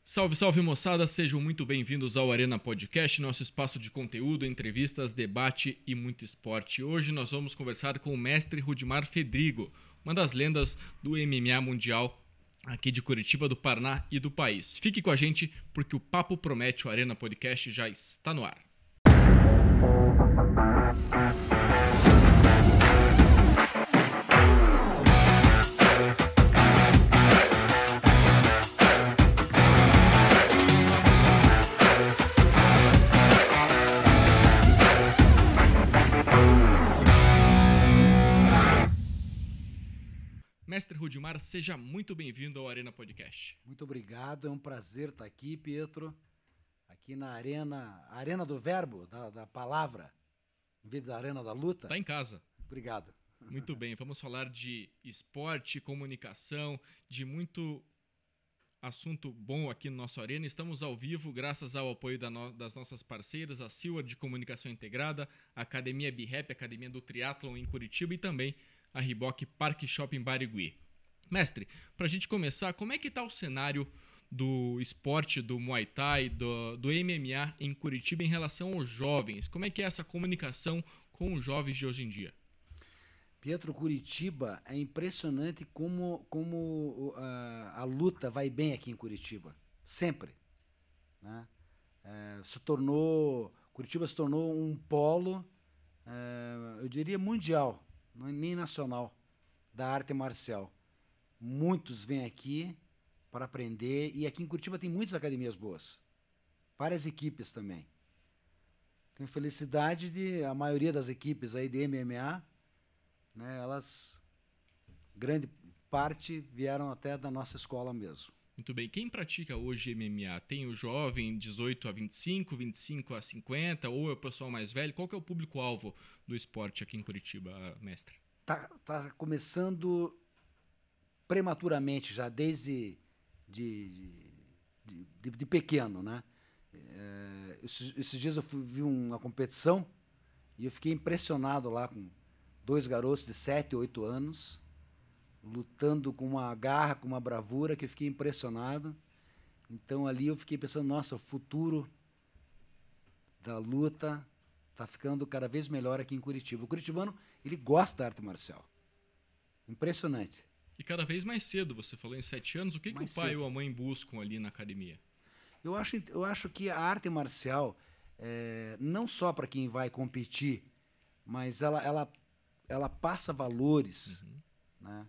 Salve, salve moçada, sejam muito bem-vindos ao Arena Podcast, nosso espaço de conteúdo, entrevistas, debate e muito esporte. Hoje nós vamos conversar com o mestre Rudimar Fedrigo, uma das lendas do MMA mundial aqui de Curitiba, do Paraná e do país. Fique com a gente porque o papo promete, o Arena Podcast já está no ar. Mestre Rudimar, seja muito bem-vindo ao Arena Podcast. Muito obrigado, é um prazer estar aqui, Pietro, aqui na Arena do Verbo, da palavra, em vez da Arena da Luta. Tá em casa. Obrigado. Muito bem, vamos falar de esporte, comunicação, de muito assunto bom aqui no nosso Arena. Estamos ao vivo, graças ao apoio das nossas parceiras, a Silva de Comunicação Integrada, a Academia BeRap, a Academia do Triatlon em Curitiba e também a Reebok Parque Shopping Barigui. Mestre, para a gente começar, como é que está o cenário do esporte, do Muay Thai, do MMA em Curitiba em relação aos jovens? Como é que é essa comunicação com os jovens de hoje em dia? Pietro, Curitiba, é impressionante como a luta vai bem aqui em Curitiba. Sempre. Né? Curitiba se tornou um polo, eu diria, mundial. Não é nem nacional, da arte marcial. Muitos vêm aqui para aprender, e aqui em Curitiba tem muitas academias boas, várias equipes também. Tenho felicidade de a maioria das equipes aí de MMA, né, grande parte vieram até da nossa escola mesmo. Muito bem. Quem pratica hoje MMA? Tem o jovem 18 a 25, 25 a 50, ou é o pessoal mais velho? Qual que é o público-alvo do esporte aqui em Curitiba, mestre? Tá começando prematuramente já, desde de pequeno, né? Esses dias eu vi uma competição e eu fiquei impressionado lá com dois garotos de 7, 8 anos, lutando com uma garra, com uma bravura, que eu fiquei impressionado. Então ali eu fiquei pensando, nossa, o futuro da luta está ficando cada vez melhor aqui em Curitiba. O curitibano, ele gosta da arte marcial. Impressionante. E cada vez mais cedo, você falou em 7 anos, o que o pai ou a mãe buscam ali na academia? Eu acho que a arte marcial, não só para quem vai competir, mas ela passa valores, né,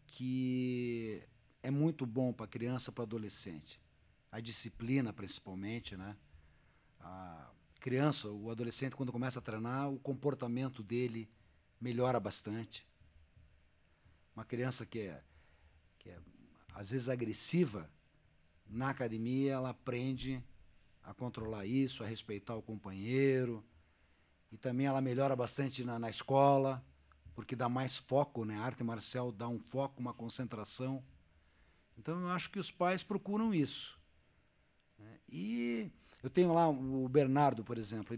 que é muito bom para criança, para adolescente. A disciplina, principalmente, né? A criança, o adolescente, quando começa a treinar, o comportamento dele melhora bastante. Uma criança que é às vezes agressiva, na academia ela aprende a controlar isso, a respeitar o companheiro, e também ela melhora bastante na escola, porque dá mais foco, né? A arte marcial dá um foco, uma concentração. Então eu acho que os pais procuram isso. E eu tenho lá o Bernardo, por exemplo,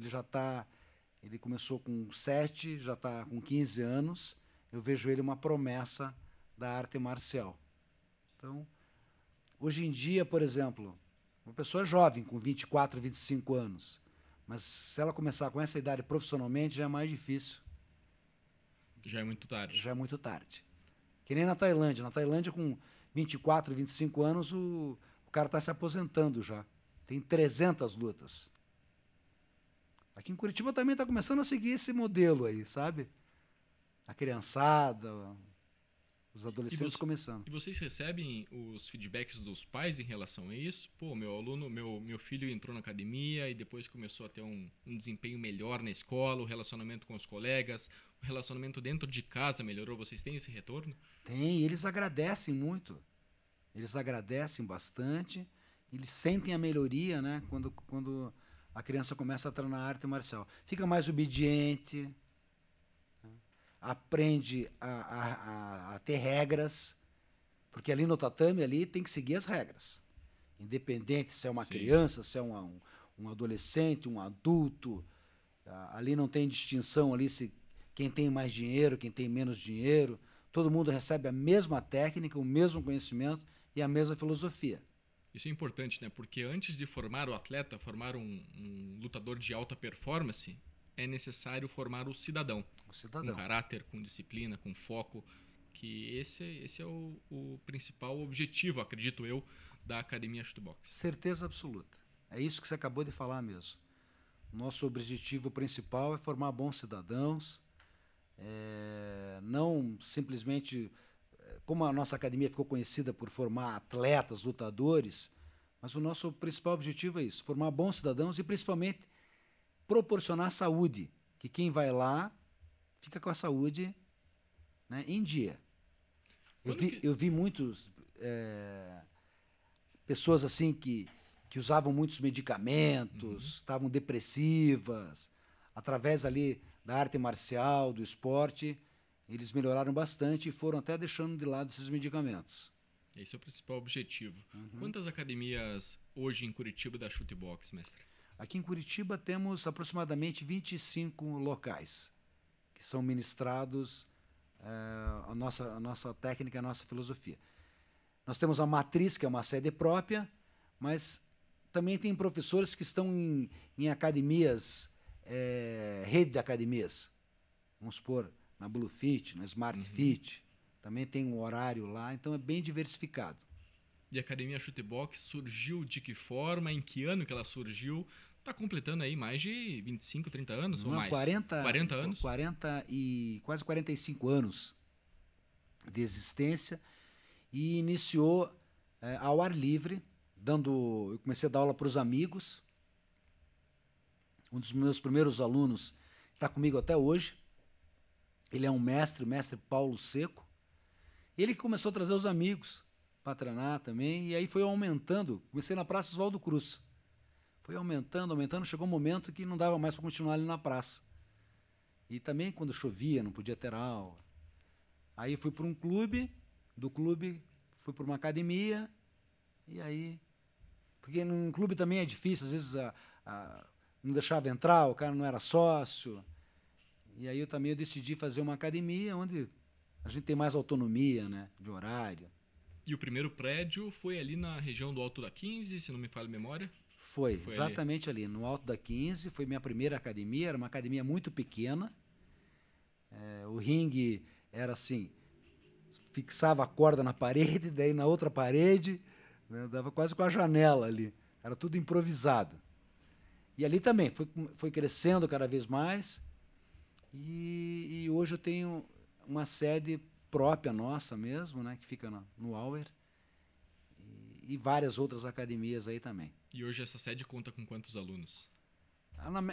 ele começou com 7, já está com 15 anos, eu vejo ele uma promessa da arte marcial. Então, hoje em dia, por exemplo, uma pessoa jovem, com 24, 25 anos, mas se ela começar com essa idade profissionalmente, já é mais difícil. Já é muito tarde. Já é muito tarde. Que nem na Tailândia. Na Tailândia, com 24, 25 anos, o cara está se aposentando já. Tem 300 lutas. Aqui em Curitiba também está começando a seguir esse modelo aí, sabe? A criançada, os adolescentes começando. E vocês recebem os feedbacks dos pais em relação a isso? Pô, meu filho entrou na academia e depois começou a ter um desempenho melhor na escola, o relacionamento com os colegas, o relacionamento dentro de casa melhorou. Vocês têm esse retorno? Tem, eles agradecem muito. Eles agradecem bastante. Eles sentem a melhoria, né, quando a criança começa a treinar arte marcial. Fica mais obediente, né, aprende a ter regras, porque ali no tatame ali tem que seguir as regras. Independente se é uma criança, se é um adolescente, um adulto, ali não tem distinção ali se quem tem mais dinheiro, quem tem menos dinheiro. Todo mundo recebe a mesma técnica, o mesmo conhecimento e a mesma filosofia. Isso é importante, né? Porque antes de formar o atleta, formar um lutador de alta performance, é necessário formar o cidadão. O cidadão. Com caráter, com disciplina, com foco. Que esse é o principal objetivo, acredito eu, da Academia Chutebox. Certeza absoluta. É isso que você acabou de falar mesmo. Nosso objetivo principal é formar bons cidadãos, não simplesmente, como a nossa academia ficou conhecida por formar atletas, lutadores, mas o nosso principal objetivo é isso, formar bons cidadãos e principalmente proporcionar saúde, que quem vai lá fica com a saúde, né, em dia. Eu vi muitos pessoas assim que usavam muitos medicamentos, estavam depressivas. Através ali da arte marcial, do esporte, eles melhoraram bastante e foram até deixando de lado esses medicamentos. Esse é o principal objetivo. Quantas academias hoje em Curitiba da Chutebox, mestre? Aqui em Curitiba temos aproximadamente 25 locais que são ministrados a nossa técnica, a nossa filosofia. Nós temos a matriz, que é uma sede própria, mas também tem professores que estão em academias, rede de academias. Vamos supor, na Blue Fit, na Smart Fit. Também tem um horário lá, então é bem diversificado. E a Academia Chutebox surgiu de que forma? Em que ano que ela surgiu? Está completando aí mais de 25, 30 anos ou mais? 40 anos? 40 e quase 45 anos de existência. E iniciou ao ar livre, eu comecei a dar aula para os amigos. Um dos meus primeiros alunos está comigo até hoje. Ele é um mestre, o mestre Paulo Seco. Ele que começou a trazer os amigos para treinar também, e aí foi aumentando. Comecei na Praça Oswaldo Cruz. Foi aumentando, chegou um momento que não dava mais para continuar ali na praça. E também quando chovia, não podia ter aula. Aí fui para um clube, do clube fui para uma academia, e aí... Porque num clube também é difícil, às vezes não deixava entrar, o cara não era sócio. E aí eu decidi fazer uma academia onde a gente tem mais autonomia, né, de horário. E o primeiro prédio foi ali na região do Alto da 15, se não me falha a memória? Foi exatamente ali, no Alto da 15, foi minha primeira academia, era uma academia muito pequena. O ringue era assim, fixava a corda na parede, daí na outra parede, né, dava quase com a janela ali, era tudo improvisado. E ali também foi crescendo cada vez mais, e hoje eu tenho uma sede própria nossa mesmo, né, que fica no Auer, e várias outras academias aí também. E hoje essa sede conta com quantos alunos?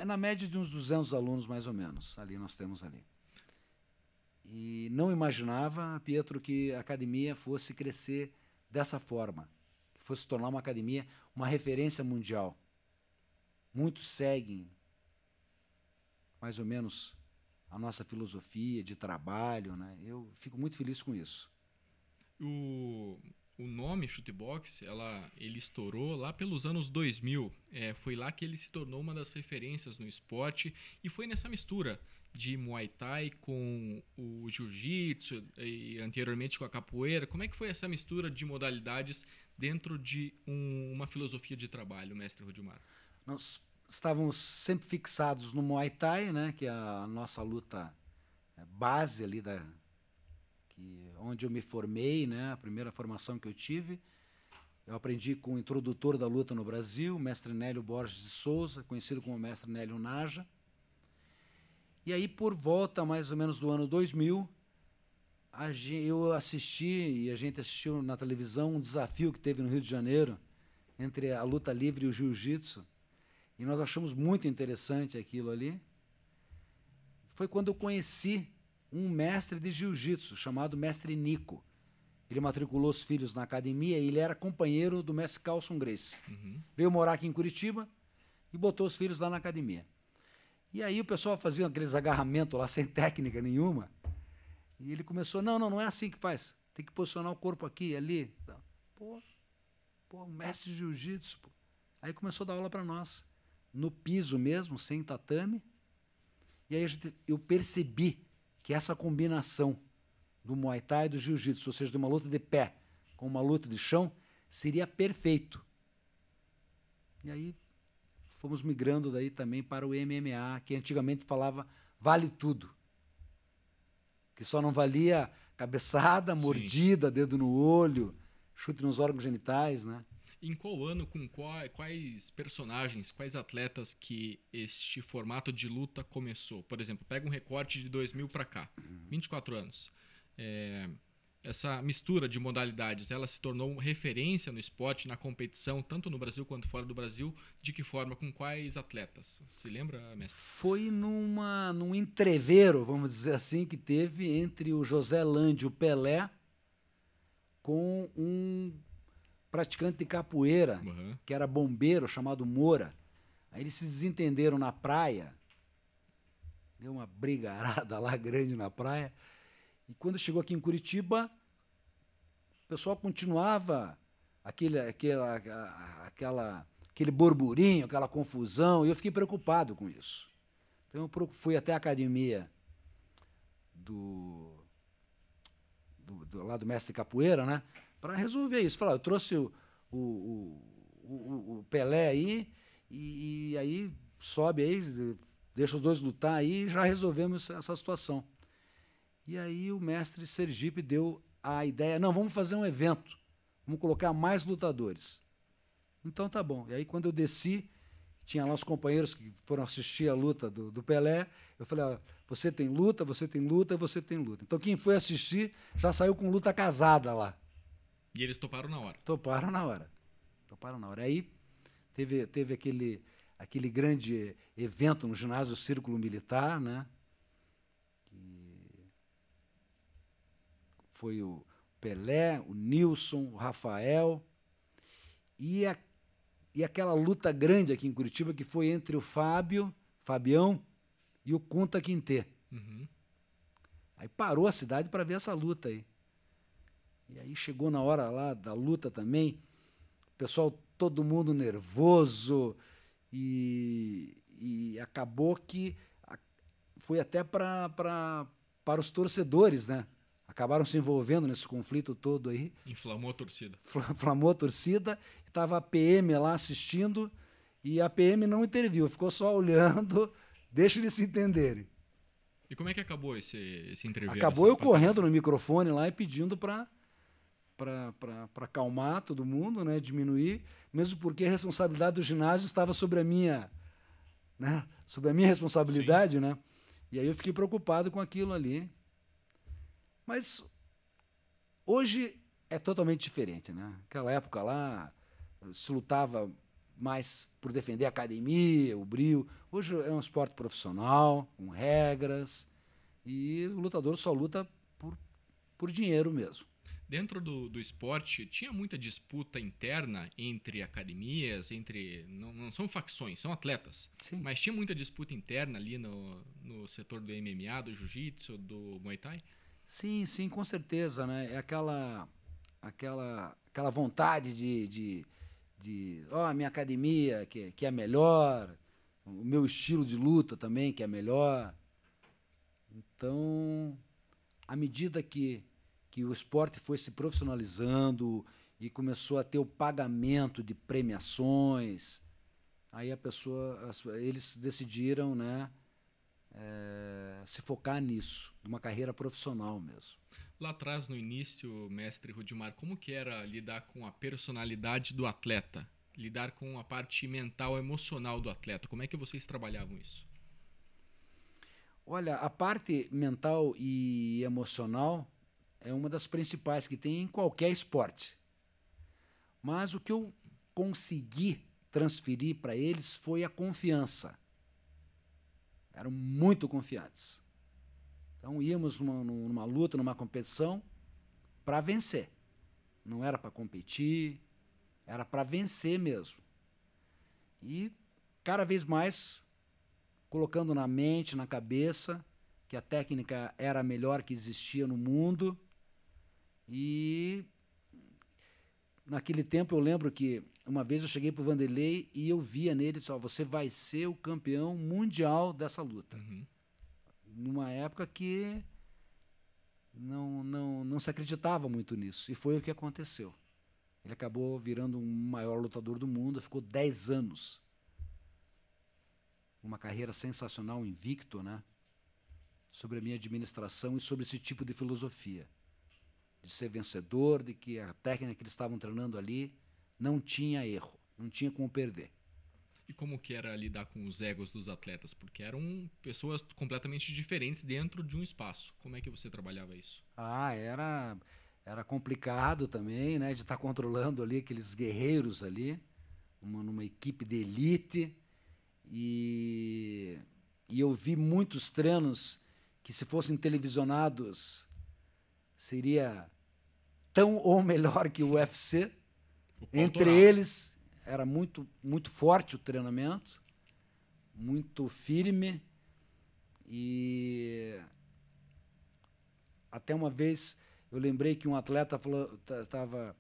Na média de uns 200 alunos, mais ou menos, ali nós temos ali. E não imaginava, Pietro, que a academia fosse crescer dessa forma, que fosse tornar uma academia uma referência mundial. Muitos seguem, mais ou menos, a nossa filosofia de trabalho, né? Eu fico muito feliz com isso. O nome Chutebox, ele estourou lá pelos anos 2000. Foi lá que ele se tornou uma das referências no esporte, e foi nessa mistura de Muay Thai com o Jiu-Jitsu e anteriormente com a capoeira. Como é que foi essa mistura de modalidades dentro de uma filosofia de trabalho, mestre Rudimar? Nós estávamos sempre fixados no Muay Thai, né, que é a nossa luta base ali onde eu me formei, né, a primeira formação que eu tive. Eu aprendi com o introdutor da luta no Brasil, o mestre Nélio Borges de Souza, conhecido como mestre Nélio Naja. E aí, por volta mais ou menos do ano 2000, eu assisti, e a gente assistiu na televisão, um desafio que teve no Rio de Janeiro entre a luta livre e o jiu-jitsu. E nós achamos muito interessante aquilo ali. Foi quando eu conheci um mestre de jiu-jitsu, chamado mestre Nico. Ele matriculou os filhos na academia e ele era companheiro do mestre Carlson Gracie. Veio morar aqui em Curitiba e botou os filhos lá na academia. E aí o pessoal fazia aqueles agarramentos lá sem técnica nenhuma. E ele começou, não é assim que faz. Tem que posicionar o corpo aqui, ali. Pô, mestre de jiu-jitsu. Aí começou a dar aula para nós, no piso mesmo, sem tatame. E aí eu percebi que essa combinação do Muay Thai e do Jiu-Jitsu, ou seja, de uma luta de pé com uma luta de chão, seria perfeito E aí fomos migrando daí também para o MMA, que antigamente falava vale tudo. Que só não valia cabeçada, mordida, dedo no olho, chute nos órgãos genitais, né? Em qual ano, com quais personagens, quais atletas que este formato de luta começou? Por exemplo, pega um recorte de 2000 para cá, 24 anos. Essa mistura de modalidades, ela se tornou referência no esporte, na competição, tanto no Brasil quanto fora do Brasil. De que forma, com quais atletas? Se lembra, mestre? Foi num entreveiro, vamos dizer assim, que teve entre o José Lande e o Pelé com um praticante de capoeira, que era bombeiro, chamado Moura. Aí eles se desentenderam na praia, deu uma brigarada lá grande na praia, e quando chegou aqui em Curitiba, o pessoal continuava aquele burburinho, aquela confusão, e eu fiquei preocupado com isso. Então eu fui até a academia lá do mestre capoeira, né, para resolver isso. Falar, eu trouxe o Pelé aí, e aí sobe aí, deixa os dois lutar aí, e já resolvemos essa situação. E aí o mestre Sergipe deu a ideia, não, vamos fazer um evento, vamos colocar mais lutadores. Então tá bom. E aí quando eu desci, tinha lá os companheiros que foram assistir a luta do Pelé, eu falei, ó, você tem luta, você tem luta, você tem luta. Então quem foi assistir já saiu com luta casada lá. E eles toparam na hora? Toparam na hora. Aí teve aquele grande evento no ginásio Círculo Militar, né? Foi o Pelé, o Nilson, o Rafael e aquela luta grande aqui em Curitiba que foi entre o Fabião e o Kunta Quintê. Aí parou a cidade para ver essa luta aí. E aí chegou na hora lá da luta também, o pessoal, todo mundo nervoso, e acabou que foi até para os torcedores, né? Acabaram se envolvendo nesse conflito todo aí. Inflamou a torcida. Inflamou a torcida. Estava a PM lá assistindo e a PM não interviu, ficou só olhando, deixa eles se entenderem. E como é que acabou esse entrevista? Acabou eu correndo no microfone lá e pedindo para acalmar todo mundo, né, diminuir, mesmo porque a responsabilidade do ginásio estava sobre a minha, né, sobre a minha responsabilidade, né? E aí eu fiquei preocupado com aquilo ali. Mas hoje é totalmente diferente, né? Naquela época lá se lutava mais por defender a academia, o brio. Hoje é um esporte profissional, com regras, e o lutador só luta por dinheiro mesmo. Dentro do esporte, tinha muita disputa interna entre academias, não são facções, são atletas. Sim. Mas tinha muita disputa interna ali no setor do MMA, do jiu-jitsu, do Muay Thai? Sim, com certeza, né? É aquela vontade de a minha academia que é melhor, o meu estilo de luta também que é melhor. Então, à medida que o esporte foi se profissionalizando e começou a ter o pagamento de premiações, aí eles decidiram, né, se focar nisso, numa carreira profissional mesmo. Lá atrás, no início, mestre Rudimar, como que era lidar com a personalidade do atleta? Lidar com a parte mental, emocional do atleta? Como é que vocês trabalhavam isso? Olha, a parte mental e emocional é uma das principais que tem em qualquer esporte. Mas o que eu consegui transferir para eles foi a confiança. Eram muito confiantes. Então íamos numa luta, numa competição, para vencer. Não era para competir, era para vencer mesmo. E cada vez mais colocando na mente, na cabeça, que a técnica era a melhor que existia no mundo. E naquele tempo eu lembro que uma vez eu cheguei para o Vanderlei e eu via nele, só, você vai ser o campeão mundial dessa luta. Numa época que não se acreditava muito nisso. E foi o que aconteceu. ele acabou virando o maior lutador do mundo, ficou 10 anos. Uma carreira sensacional, invicto, né? Sobre a minha administração e sobre esse tipo de filosofia. De ser vencedor, de que a técnica que eles estavam treinando ali não tinha erro, não tinha como perder. E como que era lidar com os egos dos atletas? Porque eram pessoas completamente diferentes dentro de um espaço. Como é que você trabalhava isso? Era complicado também, né? De estar controlando ali aqueles guerreiros ali, numa equipe de elite. E eu vi muitos treinos que, se fossem televisionados, seria tão ou melhor que o UFC. Entre eles, era muito, muito forte o treinamento, muito firme. E até uma vez eu lembrei que um atleta estava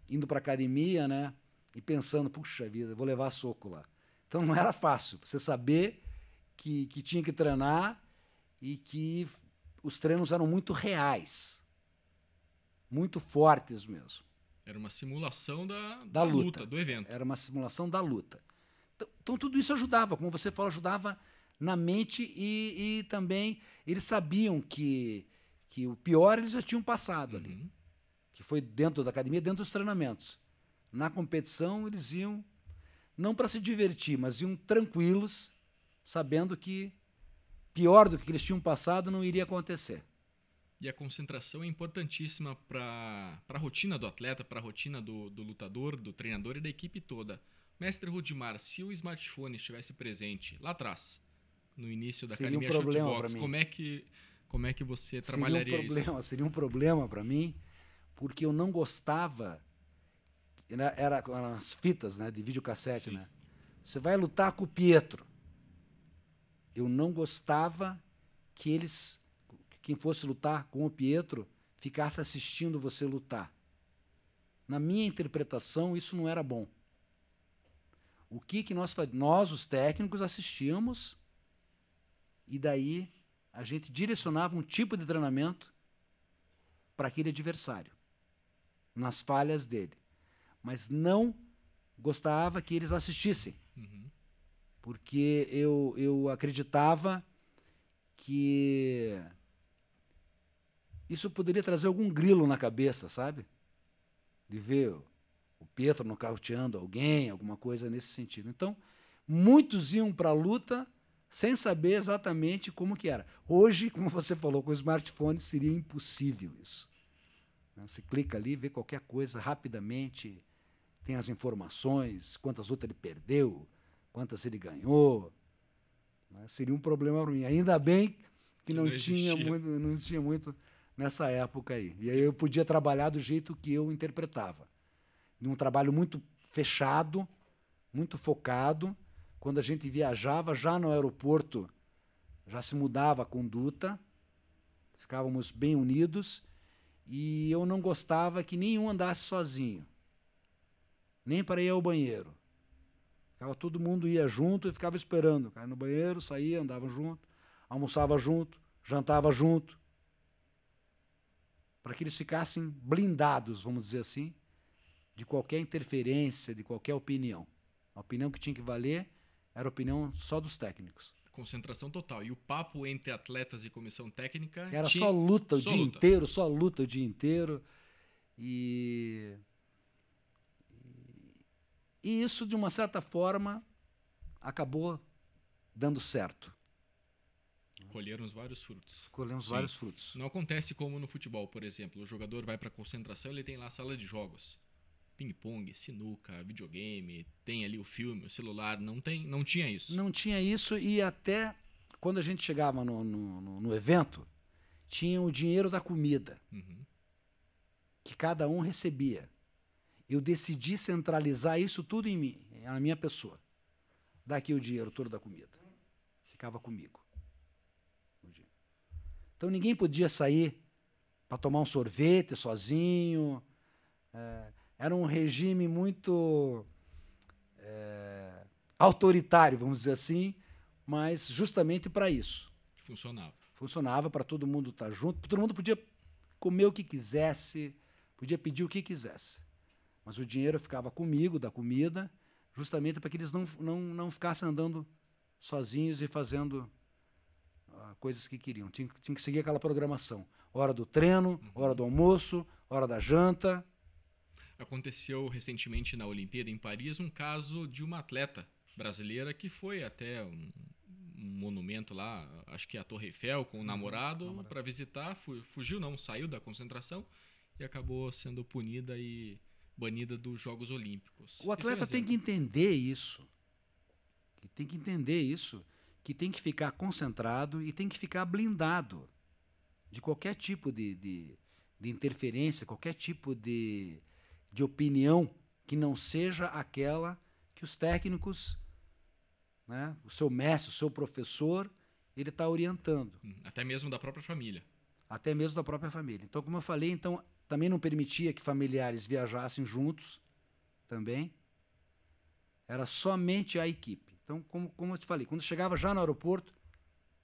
indo para a academia, né, e pensando, puxa vida, vou levar soco lá. Então não era fácil você saber que tinha que treinar e que os treinos eram muito reais, muito fortes mesmo. Era uma simulação da luta, do evento. Era uma simulação da luta. Então tudo isso ajudava, como você falou, ajudava na mente e também eles sabiam que o pior eles já tinham passado ali, que foi dentro da academia, dentro dos treinamentos. Na competição eles iam não para se divertir, mas iam tranquilos, sabendo que pior do que eles tinham passado não iria acontecer. E a concentração é importantíssima para a rotina do atleta, para a rotina do lutador, do treinador e da equipe toda. Mestre Rudimar, se o smartphone estivesse presente lá atrás, no início da academia Shootbox, como é que você trabalharia isso? Seria um problema para mim, porque eu não gostava. Era as fitas, né, de videocassete, né? Você vai lutar com o Pietro. Eu não gostava que quem fosse lutar com o Pietro, ficasse assistindo você lutar. Na minha interpretação, isso não era bom. O que nós, os técnicos, assistíamos, e daí a gente direcionava um tipo de treinamento para aquele adversário, nas falhas dele. Mas não gostava que eles assistissem, porque eu acreditava que isso poderia trazer algum grilo na cabeça, sabe? De ver o Pietro nocauteando alguém, alguma coisa nesse sentido. Então, muitos iam para a luta sem saber exatamente como que era. Hoje, como você falou, com o smartphone seria impossível isso. Você clica ali, vê qualquer coisa rapidamente, tem as informações, quantas lutas ele perdeu, quantas ele ganhou. Seria um problema para mim. Ainda bem que não tinha muito nessa época aí. E aí eu podia trabalhar do jeito que eu interpretava. Num trabalho muito fechado, muito focado. Quando a gente viajava, já no aeroporto, já se mudava a conduta, ficávamos bem unidos, e eu não gostava que nenhum andasse sozinho, nem para ir ao banheiro. Todo mundo ia junto e ficava esperando. Caía no banheiro, saía, andava junto, almoçava junto, jantava junto, para que eles ficassem blindados, vamos dizer assim, de qualquer interferência, de qualquer opinião. A opinião que tinha que valer era a opinião só dos técnicos. Concentração total. E o papo entre atletas e comissão técnica... Era só luta o dia inteiro, só luta o dia inteiro. E isso, de uma certa forma, acabou dando certo. Colheram os vários frutos. Colhemos vários frutos. Não acontece como no futebol, por exemplo. O jogador vai para a concentração, ele tem lá a sala de jogos. Ping-pong, sinuca, videogame, tem ali o filme, o celular. Não tinha isso. Não tinha isso, e até quando a gente chegava no evento, tinha o dinheiro da comida, que cada um recebia. Eu decidi centralizar isso tudo em mim, na minha pessoa. Daqui o dinheiro todo da comida. Ficava comigo. Então ninguém podia sair para tomar um sorvete sozinho. Era um regime muito autoritário, vamos dizer assim, mas justamente para isso. Funcionava. Funcionava para todo mundo estar junto, todo mundo podia comer o que quisesse, podia pedir o que quisesse. Mas o dinheiro ficava comigo, da comida, justamente para que eles não ficassem andando sozinhos e fazendo coisas que queriam. Tinha que seguir aquela programação. Hora do treino, hora do almoço, hora da janta. Aconteceu recentemente na Olimpíada em Paris um caso de uma atleta brasileira que foi até um monumento lá, acho que é a Torre Eiffel, com o namorado para visitar, saiu da concentração e acabou sendo punida e banida dos Jogos Olímpicos. O atleta tem que entender isso. Que tem que ficar concentrado e tem que ficar blindado de qualquer tipo de interferência, qualquer tipo de opinião que não seja aquela que os técnicos, né, o seu mestre, o seu professor, ele está orientando. Até mesmo da própria família. Até mesmo da própria família. Então, como eu falei, também não permitia que familiares viajassem juntos também. Era somente a equipe. Então, como eu te falei, quando chegava já no aeroporto,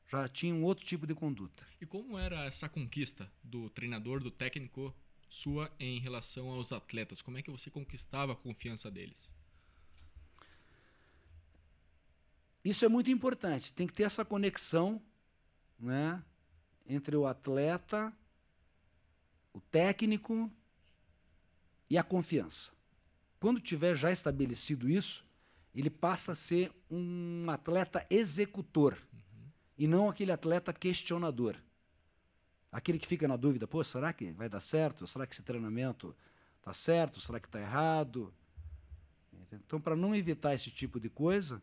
já tinha um outro tipo de conduta. E como era essa conquista do treinador, do técnico sua em relação aos atletas? Como é que você conquistava a confiança deles? Isso é muito importante. Tem que ter essa conexão, né, entre o atleta, o técnico e a confiança. Quando tiver já estabelecido isso, ele passa a ser um atleta executor e não aquele atleta questionador. Aquele que fica na dúvida, pô, será que vai dar certo? Será que esse treinamento está certo? Será que está errado? Então, para não evitar esse tipo de coisa,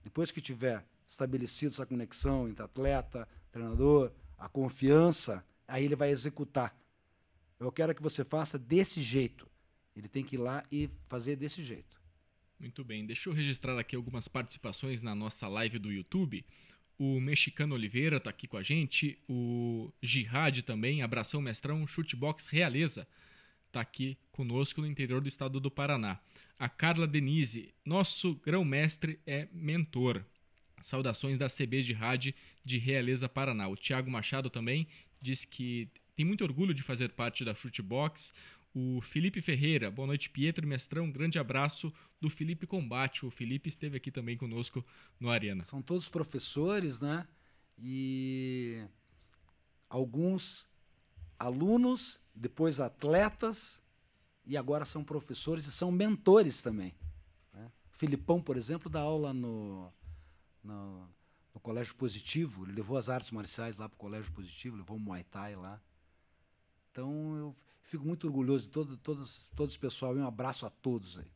depois que tiver estabelecido essa conexão entre atleta, treinador, a confiança, aí ele vai executar. Eu quero que você faça desse jeito. Ele tem que ir lá e fazer desse jeito. Muito bem. Deixa eu registrar aqui algumas participações na nossa live do YouTube. O Mexicano Oliveira está aqui com a gente. O Jihad também. Abração, mestrão. Chutebox Realeza está aqui conosco no interior do estado do Paraná. A Carla Denise. Nosso grão-mestre é mentor. Saudações da CB Jihad de Realeza, Paraná. O Thiago Machado também diz que tem muito orgulho de fazer parte da Chutebox. O Felipe Ferreira, boa noite, Pietro e mestrão, um grande abraço do Felipe Combate. O Felipe esteve aqui também conosco no Arena. São todos professores, né? E alguns alunos, depois atletas, e agora são professores e são mentores também. Né? O Filipão, por exemplo, dá aula no Colégio Positivo, ele levou as artes marciais lá para o Colégio Positivo, levou o Muay Thai lá. Então, eu fico muito orgulhoso de todos os pessoal e um abraço a todos aí.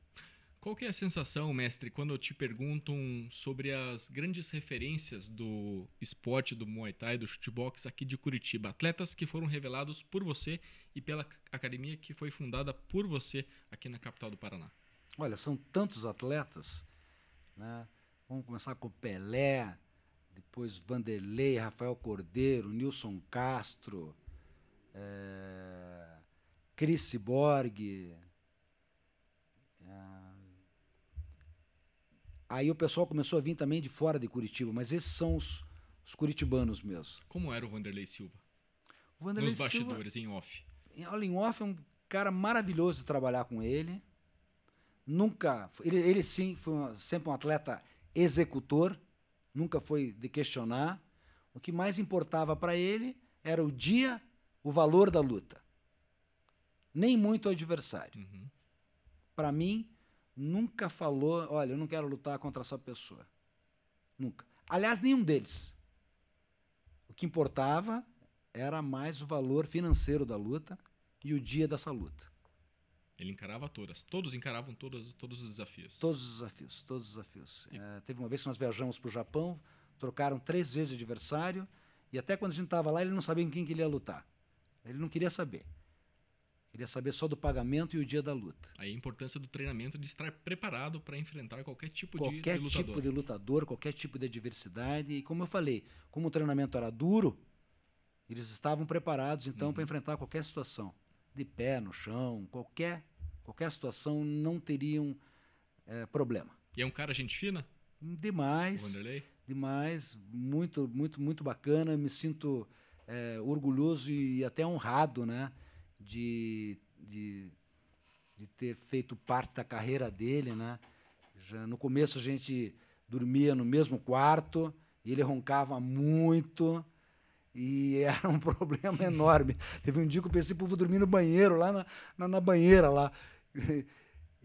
Qual que é a sensação, mestre, quando te perguntam sobre as grandes referências do esporte, do Muay Thai, do chutebox aqui de Curitiba? Atletas que foram revelados por você e pela academia que foi fundada por você aqui na capital do Paraná. Olha, são tantos atletas, né? Vamos começar com o Pelé, depois Vanderlei, Rafael Cordeiro, Nilson Castro, Cris Cyborg. Aí o pessoal começou a vir também de fora de Curitiba, mas esses são os curitibanos mesmo. Como era o Vanderlei Silva? O Vanderlei Nos bastidores, em off. Em off é um cara maravilhoso de trabalhar com ele. Ele sim foi sempre um atleta executor, nunca foi de questionar. O que mais importava para ele era o dia, o valor da luta. Nem muito o adversário. Para mim, nunca falou, olha, eu não quero lutar contra essa pessoa. Nunca. Aliás, nenhum deles. O que importava era mais o valor financeiro da luta e o dia dessa luta. Ele encarava todas. Todos encaravam todos os desafios. Todos os desafios. Teve uma vez que nós viajamos para o Japão, trocaram 3 vezes de adversário, e até quando a gente estava lá, ele não sabia em quem que ele ia lutar. Ele não queria saber. Queria saber só do pagamento e o dia da luta. Aí a importância do treinamento de estar preparado para enfrentar qualquer tipo de lutador. Qualquer tipo de lutador, qualquer tipo de adversidade. E como eu falei, como o treinamento era duro, eles estavam preparados, então, para enfrentar qualquer situação. De pé, no chão, qualquer situação, não teriam problema. E é um cara gente fina? Demais. O Vanderlei? Demais. Muito, muito, muito bacana. Eu me sinto orgulhoso e até honrado, né, de de ter feito parte da carreira dele, né? Já no começo a gente dormia no mesmo quarto, e ele roncava muito, e era um problema enorme. Teve um dia que eu pensei, pô, vou dormir no banheiro, lá na banheira lá.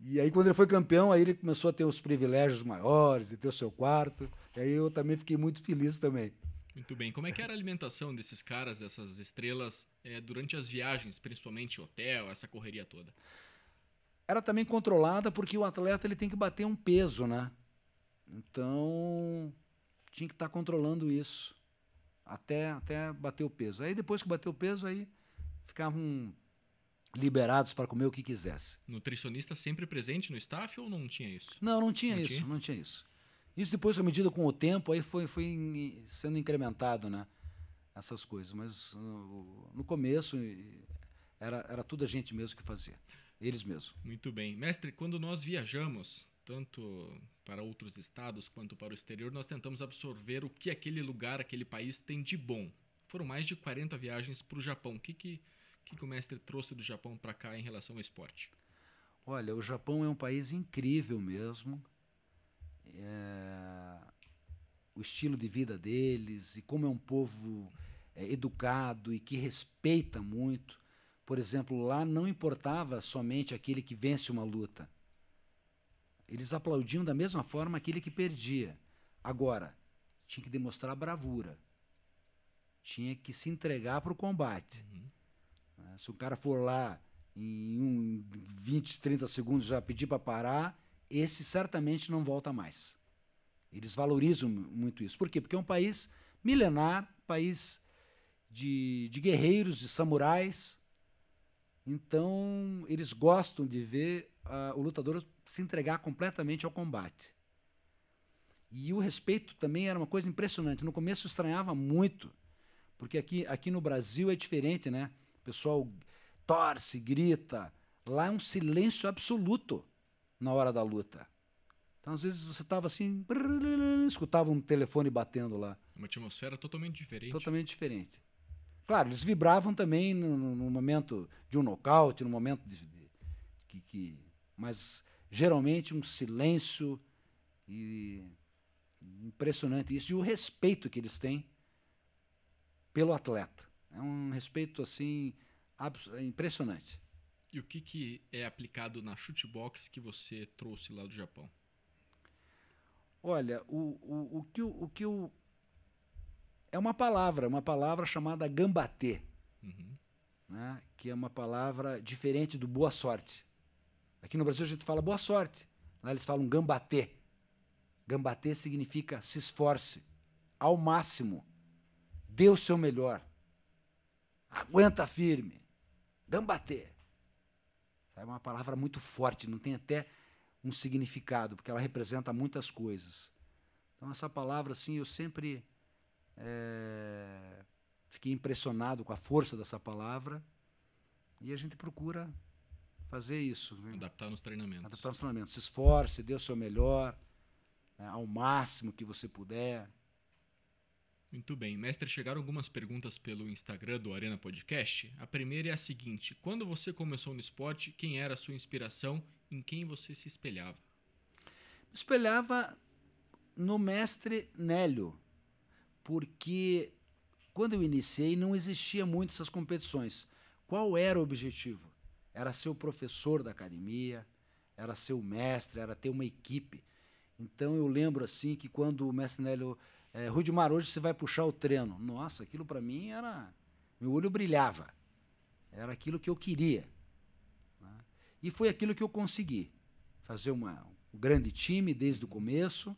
E aí, quando ele foi campeão, aí ele começou a ter os privilégios maiores, de ter o seu quarto. E aí eu também fiquei muito feliz também. Muito bem. Como é que era a alimentação desses caras, dessas estrelas, durante as viagens, principalmente hotel, essa correria toda? Era também controlada porque o atleta ele tem que bater um peso, né? Então, tinha que estar controlando isso até bater o peso. Aí, depois que bateu o peso, aí ficavam liberados para comer o que quisesse. Nutricionista sempre presente no staff ou não tinha isso? Não tinha isso, não tinha isso. Isso depois, à medida com o tempo, aí foi sendo incrementado, né? Essas coisas. Mas no começo era tudo a gente mesmo que fazia. Eles mesmos. Muito bem. Mestre, quando nós viajamos, tanto para outros estados quanto para o exterior, nós tentamos absorver o que aquele lugar, aquele país tem de bom. Foram mais de 40 viagens para o Japão. O que o mestre trouxe do Japão para cá em relação ao esporte? Olha, o Japão é um país incrível mesmo. O estilo de vida deles e como é um povo educado e que respeita muito. Por exemplo, lá não importava somente aquele que vence uma luta. Eles aplaudiam da mesma forma aquele que perdia. Agora, tinha que demonstrar bravura. Tinha que se entregar para o combate. Uhum. Se o cara for lá em 20, 30 segundos já pedir para parar, esse certamente não volta mais. Eles valorizam muito isso. Por quê? Porque é um país milenar, país de guerreiros, de samurais. Então, eles gostam de ver o lutador se entregar completamente ao combate. E o respeito também era uma coisa impressionante. No começo eu estranhava muito, porque aqui no Brasil é diferente, né? O pessoal torce, grita. Lá é um silêncio absoluto na hora da luta. Então, às vezes, você estava assim, escutava um telefone batendo lá. Uma atmosfera totalmente diferente. Totalmente diferente. Claro, eles vibravam também no momento de um nocaute, no momento mas, geralmente, um silêncio impressionante isso. E o respeito que eles têm pelo atleta. É um respeito, assim, impressionante. E o que é aplicado na chutebox que você trouxe lá do Japão? Olha, é uma palavra chamada gambatê, né? Que é uma palavra diferente do boa sorte. Aqui no Brasil a gente fala boa sorte, lá eles falam gambatê. Gambatê significa se esforce ao máximo, dê o seu melhor, aguenta firme, gambatê. É uma palavra muito forte, não tem até um significado, porque ela representa muitas coisas. Então, essa palavra, assim, eu sempre fiquei impressionado com a força dessa palavra e a gente procura fazer isso. Né? Adaptar nos treinamentos. Adaptar nos treinamentos. Se esforce, dê o seu melhor, né, ao máximo que você puder. Muito bem. Mestre, chegaram algumas perguntas pelo Instagram do Arena Podcast. A primeira é a seguinte: quando você começou no esporte, quem era a sua inspiração? Em quem você se espelhava? Me espelhava no mestre Nélio, porque quando eu iniciei não existia muito essas competições. Qual era o objetivo? Era ser o professor da academia, era ser o mestre, era ter uma equipe. Então eu lembro assim que quando o mestre Nélio... Rudimar, hoje você vai puxar o treino. Nossa, aquilo para mim era... Meu olho brilhava. Era aquilo que eu queria. Né? E foi aquilo que eu consegui. Fazer um grande time desde o começo.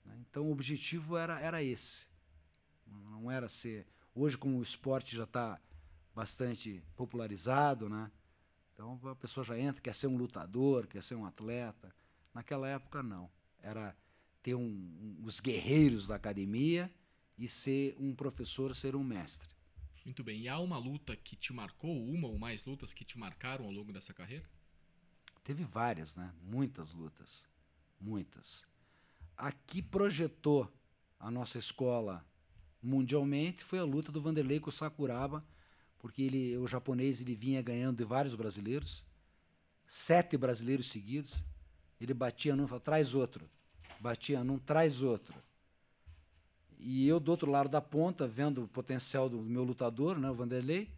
Né? Então o objetivo era esse. Não era ser... Hoje, como o esporte já está bastante popularizado, né? Então a pessoa já entra, quer ser um lutador, quer ser um atleta. Naquela época, não. Era... ter os guerreiros da academia e ser um professor, ser um mestre. Muito bem. E há uma luta que te marcou, uma ou mais lutas que te marcaram ao longo dessa carreira? Teve várias, né? Muitas lutas. Muitas. A que projetou a nossa escola mundialmente foi a luta do Vanderlei com o Sakuraba, porque o japonês ele vinha ganhando de vários brasileiros. 7 brasileiros seguidos. Ele batia num, falava, traz outro. Batia num, traz outro. E eu, do outro lado da ponta, vendo o potencial do meu lutador, né, o Vanderlei,